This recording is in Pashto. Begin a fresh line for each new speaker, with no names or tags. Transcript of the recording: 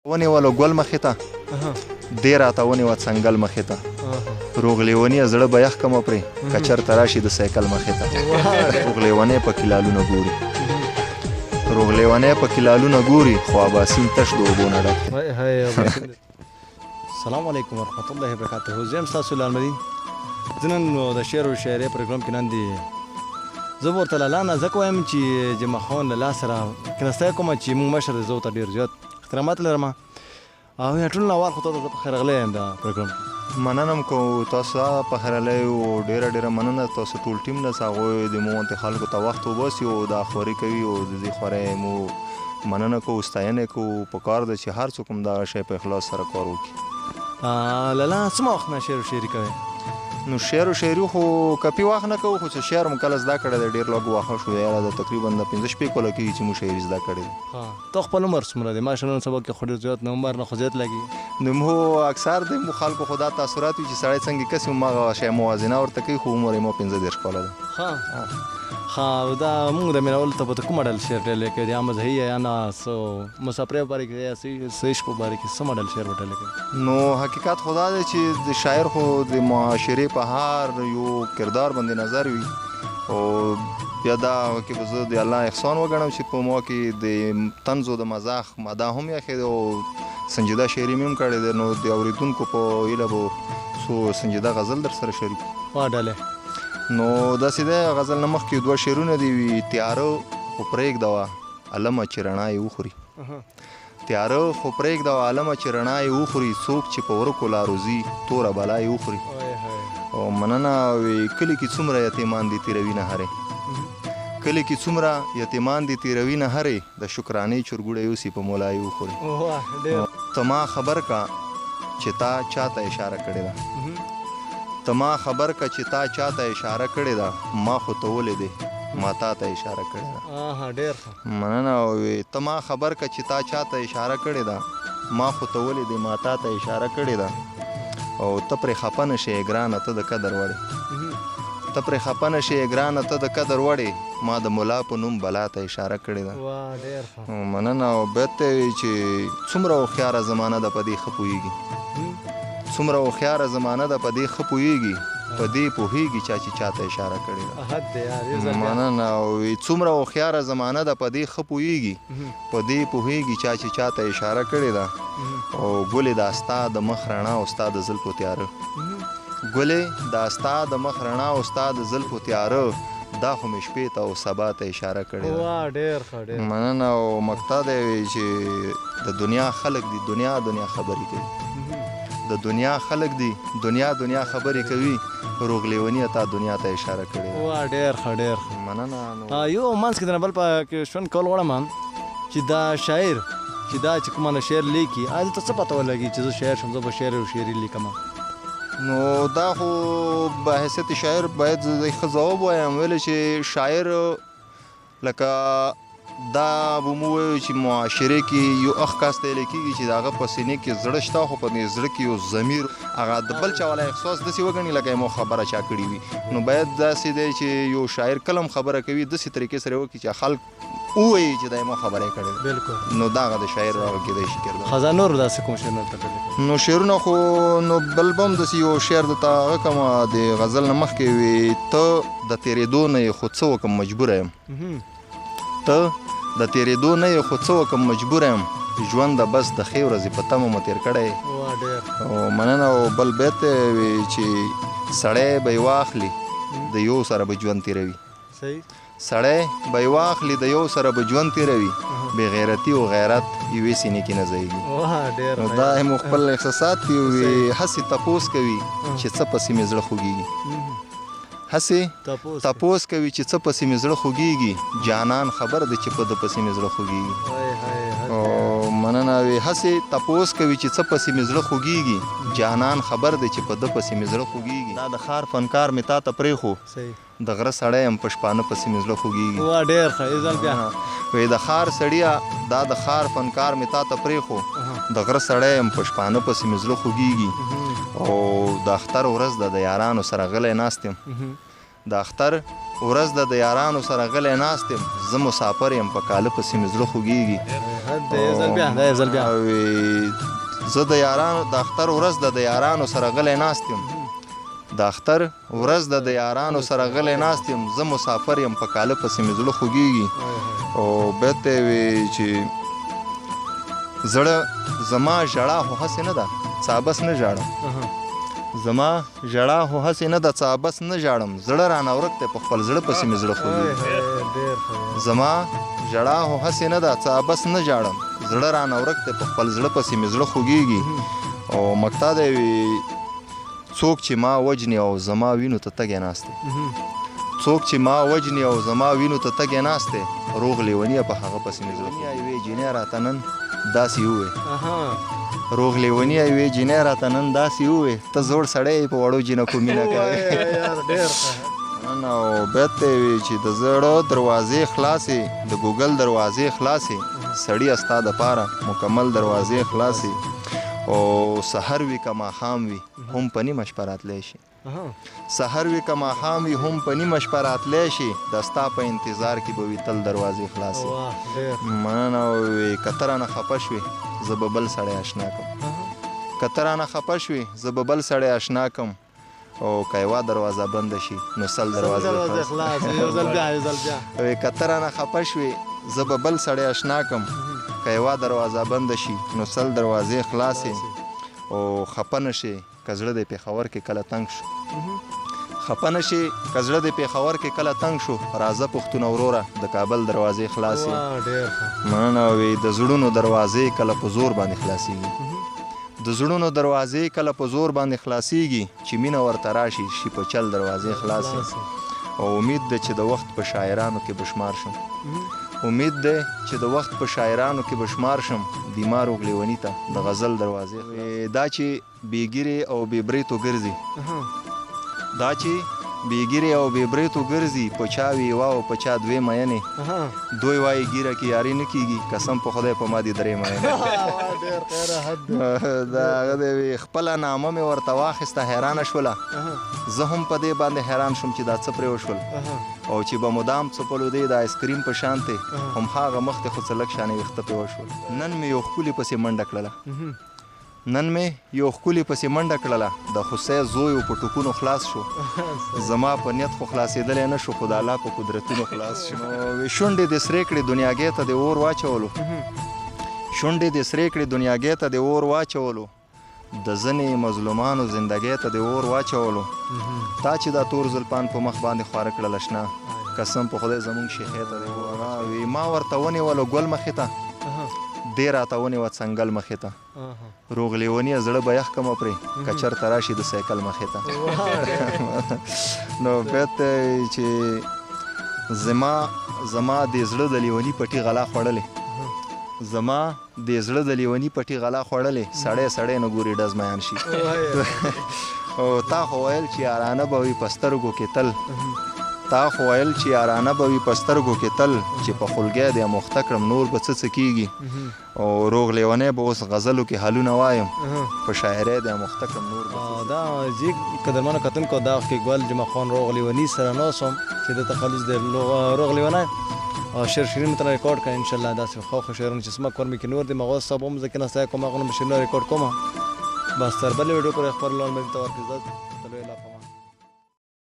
ونیولو ګل مخې ته دې راته ونیوه څنګل مخې ته روغ لیونیه زړه به یخ کمه پرې که چېرته راشي د سایکل مخې ته روغ لیونی پکې لالونه ګوري روغ لیونی پکې لالونه ګوري خو اباسین تش د اوبو نه ډک.
السلام علیکم ورحمت الله وبرکاته. زه یم ستاسو لالمدین. زه نن د شعر و شاعرۍ پروګرام کې نن زه به ورته لالا ځکه وایم چې جمعه خان له لاس سره کیناستی کومه چې موږ مشر دی زه ورته ډېر زیات احترامات لرم او ټول نوار خو تاسو ته په خیر راغلی یم دا پروګرام کې.
مننه م کوو تاسو په خیر راغلی یو ډېره مننه تاسو ټول ټیم نه هغوی د مومنتې خلکو ته وخت وباسي او دا خوري کوي او د دې خورۍ مو مننه کوو ستاینه کوو په کار ده چې هر څوک هم دغه شی په اخلاص سره کار وکړي.
لالا څومره وخت نه شعر و شاعري کوئ؟
نو شعر و شاعري خو کافي وخت نه کوو خو چې شعر مو کله زده کړی دی ډېر لږ وخت شو یاره د تقریبا د 15 شپې کاله کېږي چې موږ شاعري زده کړې دی.
ته خپل عمر څومره دی؟ ماشاءالله نن سبا کې خو ډېر زیات نه عمر نه خو زیات لګي.
نو مو اکثر د مو خلکو خو دا تاثرات وي چې سړی څنګه کسي هماغه شی موازنه ورته کوي خو عمر یې مو 15 کاله دی.
دا موږ د مینهوالو ته به ته کومه ډول شعر ډلې کوې یا مذهبي یا نه څه مسافرۍ په باره کې یا څه عشق په باره کې څه ډول شعر به ډلې کوې؟
نو حقیقت خو دا دی چې د شاعر خو د معاشرې په هر یو کردار باندې نظر وي او بیا دا کې به زه د الله احسان وګڼم چې په ما کې د طنز او د مزاح ماده هم یخې او سنجیده شاعري مې هم کړې ده. نو د اورېدونکو په هیله به څو سنجیده غزل در سره شریک
ډلې.
نو داسې دی غزل نه مخکې 2 شعرونه دي وي تیاره خو پرېږده علمه چې رڼا یې وخوري تیاره خو پرېږده علمه چې رڼا یې وخوري څوک چې په ورکو لارو ځي توره بلا یې وخوري. او مننه وي کلي کې څومره یتیمان دي تېروي نه هرې کلي کې څومره یتیمان دي تېروي نه هرې د شکرانې چرګوړی یوسي په مولا یې وخوري. ته ما خبر کا چې تا چاته اشاره کړې ده ته ما خبر که چې تا چاته اشاره کړې ده ما خو ته ولیدې ما تا ته اشاره کړې ده. مننه ته ما خبر که چې تا چاته اشاره کړې ده ما خو ته ولیدې ما تا ته اشاره کړې ده. او ته پرې خفه نه شې ګرانه ته د قدر وړې ته پرې خفه نه شې ګرانه ته د قدر وړې ما د ملا په نوم بلا ته اشاره کړې ده. مننه او بیت ته وي چې څومره هوښیاره زمانه ده په دې ښه پوهېږي څومره هوښیاره زمانه ده په دې ښه پوهېږي په دې پوهېږي چا چې چاته اشاره کړې ده. مننه او څومره هوښیاره زمانه ده په دې ښه پوهېږي په دې پوهېږي چا چې چاته اشاره کړې ده. او ګلې دا ستا د مخ رڼا او ستا د زلفو تیاره ګلې دا ستا د مخ رڼا او ستا د زلفو تیاره دا خو مې شپې ته او سبا ته اشاره کړې ده. مننه او مقطع دی چې د دنیا خلک دي دنیا خبرې کوي د دنیا خلک دي دنیا خبرې کوي روغ لیونیه تا دنیا ته اشاره کړې ده.
ډېر
مننه.
یو منځ کې د بل په ژوند کول غواړم چې دا شاعر چې دا چې کومه شعر لیکي ته څه پته ولګي چې زه شاعر شم زه به شعر و شاعري لیکم؟
نو دا خو به حیثیت شاعر باید زه ښه ځواب وایم ویلې چې شاعر لکه دا به مو ووایو چې معاشرې کې یو اخ کس ته ویلی کېږي چې د هغه په سینې کې زړه شته خو په دې زړه کې یو ضمیر هغه د بل چا والا احساس داسې وګڼي لکه یې مو خبره چا کړې وي. نو باید داسې دی چې یو شاعر کله هم خبره کوي داسې طریقې سره وکړي چې خلک ووایي چې دا یې مو خبره یې کړې ده. نو دا هغه د شاعر هغه کېدای شي کردار.
نور داسې کوم شعرونه ته
نو شعرونه خو نو بل به هم داسې یو شعر درته هغه کومه د غزل نه مخکې وي ته د تېرېدو نه یې خو څه وکړم مجبوره یم ته د تېرېدو نه یې خو څه وکړم مجبوره یم ژونده بس د ښې ورځې په تمه مو تېر کړی. او مننه او بل بیت وي چې سړی به یې واخلي د یو سره به ژوند تېروي سړی به یې واخلي د یو سره به ژوند تېروي بې غیرتي او غیرت یوې سینې کې نه ځایږي. نو دا مو خپل احساسات دي هسې تپوس کوي چې څه پسې مې زړه خوږېږي هسې تپوس کوي چې څه پسې مې زړه خوږېږي جانان خبر دی چې په ده پسې مې زړه خوږېږي. او مننه وي هسې تپوس کوي چې څه پسې مې زړه خوږېږي جانان خبر دی چې په ده پسې مې زړه خوږېږي. دا د ښار فنکار مې تا ته پرېښو د غره سړی یم په شپانه پسې مې زړه خوږېږي. وایي د ښار سړیه دا د ښار فنکار مې تا ته پرېښو د غره سړی یم په شپانه پسې مې زړه خوږېږي. او د اختر ورځ ده د یارانو سره غلی ناست یم د اختر ورځ د یارانو سره غلی ناست یم زه مسافر یم په کاله پسې مې زړه خوږېږي زه د اختر ورځ د یارانو سره غلی ناست یم د اختر ورځ د یارانو سره غلی ناست یم زه مسافر یم په کاله پسې مې زړه خوږېږي او بیت ته یې وی چې زړه زما ژړا خو هسې نه ده څابس نه ژاړم زما ژړا خو هسې نه ده څابس نه ژاړم زړه رانه ورک دی په خپل زړه پسې مې زړه خوږېږي زما ژړا خو هسې نه ده څابس نه ژاړم زړه رانه ورک دی په خپل زړه پسې مې زړه خوږېږي او مقطع دی وي څوک چې ما وجني او زما وینو ته تږی ناست دی څوک چې ما وجني او زما وینو ته تږی ناست دی روغ لیونیه په هغه پسې مې زړه یوې جینۍ راته نن داسې ووې روغ لیونیه یوې جینۍ راته نن داسې ووې ته زوړ سړی په وړو جینکو مینه کوې او بیت ته یې وي چې د زړه دروازې خلاصې د ګوګل دروازې خلاصې سړي ستا دپاره مکمل دروازې خلاصې او سحر وي که ماښام وي هم په نیمه شپه راتلی شي سحر وي که ماښام وي هم په نیمه شپه راتلی شي د ستا په انتظار کې به وي تل دروازې خلاصې مننه وي که ته رانه خفه شوې زه به بل سړی اشنا کړم که ته رانه خفه شوې زه به بل سړی اشنا کړم او که یوه دروازه بنده شي نو سل دروازې خلاصې که ته رانه خفه شوې زه به بل سړی اشنا کړم که یوه دروازه بنده شي نو سل دروازې خلاصې او خفه نه شي که زړه د پېښور کې کله تنګ شو خفه نه شي که زړه د پېښور کې کله تنګ شو راځه پښتونه وروره د کابل دروازې خلاصې مننه وي د زړونو دروازې کله په زور باندې خلاصېږي د زړونو دروازې کله په زور باندې خلاصېږي چې مینه ورته راشي شي په چل دروازې خلاصې او امید ده چې د وخت په شاعرانو کې بشمار شم امید ده چې د وخت په شاعرانو کې بشمار شم دیما روغ لیوني ته د غزل دروازې دا چې بېګیرې او بې بریتو ګرځي دا چې بېګیرې او بې بریتو ګرځي په چا وي یوه او په چا دوې مینې دوی وایي ګیره کې یاري نه کېږي قسم په خدای په ما دي درې مینې د هغه دی وي خپله نامه مې ورته واخیسته حیرانه شوله زه هم په دې باندې حیران شوم چې دا څه پرې وشول او چې به مدام څپلو دی د آیسکریم په شانتې همهغه مخکې خو څه لږ شانې ویښته پرې وشول نن مې یو ښکلي پسې منډه کړله نن مې یو ښکلي پسې منډه کړله د خوسی زوی په ټوکونو خلاص شو زما په نیت خو خلاصېدلی نه شو خو د الله په قدرتونو خلاص شو شونډې دې سرې کړې دنیاګۍ ته دې اور واچولو شونډې دې سرې کړې دنیاګۍ ته دې اور واچولو د ځنې مظلومانو زندګۍ ته دې اور واچولو تا چې دا تور زلپان په مخ باندې خواره کړل اشنا قسم په خدای زمونږ شیخې ته دې وی ما ورته ونیولو ګل مخې ته دې راته ونیوه څنګل مخې ته روغ لیونیه زړه به یخ کمه پرې که چېرته راشي د سایکل مخې ته نو بیت چې زما د زړه د لیوني پټي غلا خوړلې زما د زړه د لیوني پټي غلا خوړلې سړی نه ګوري ډز میان شي او تا خو ویل چې یارانه به وي په سترګو کې تل تا خو ویل چې یارانه به وي په سترګو کې تل چې په خلګۍ دې اموخته کړم نور به څه کېږي او روغ لیونی به اوس غزلو کې حالونه وایم په شاعرۍ دې اموخته کړم نور به
دا جی قدرمنو کتونکو دا وخت کې ګل جمع خان روغ لیوني سره ناست وم چې د تخلص د روغ لیونی شعر شیرین متن ریکارډ کړه انشاءالله داسې خو شعرونه چې زما کور مې کې نور دي مغوز صاحب هم زه کېناستی کوم هغه نوم شعرونه ریکارډ کومه بس تر بلې ویډیو پورې خپل لال مې ته ورکړي عزت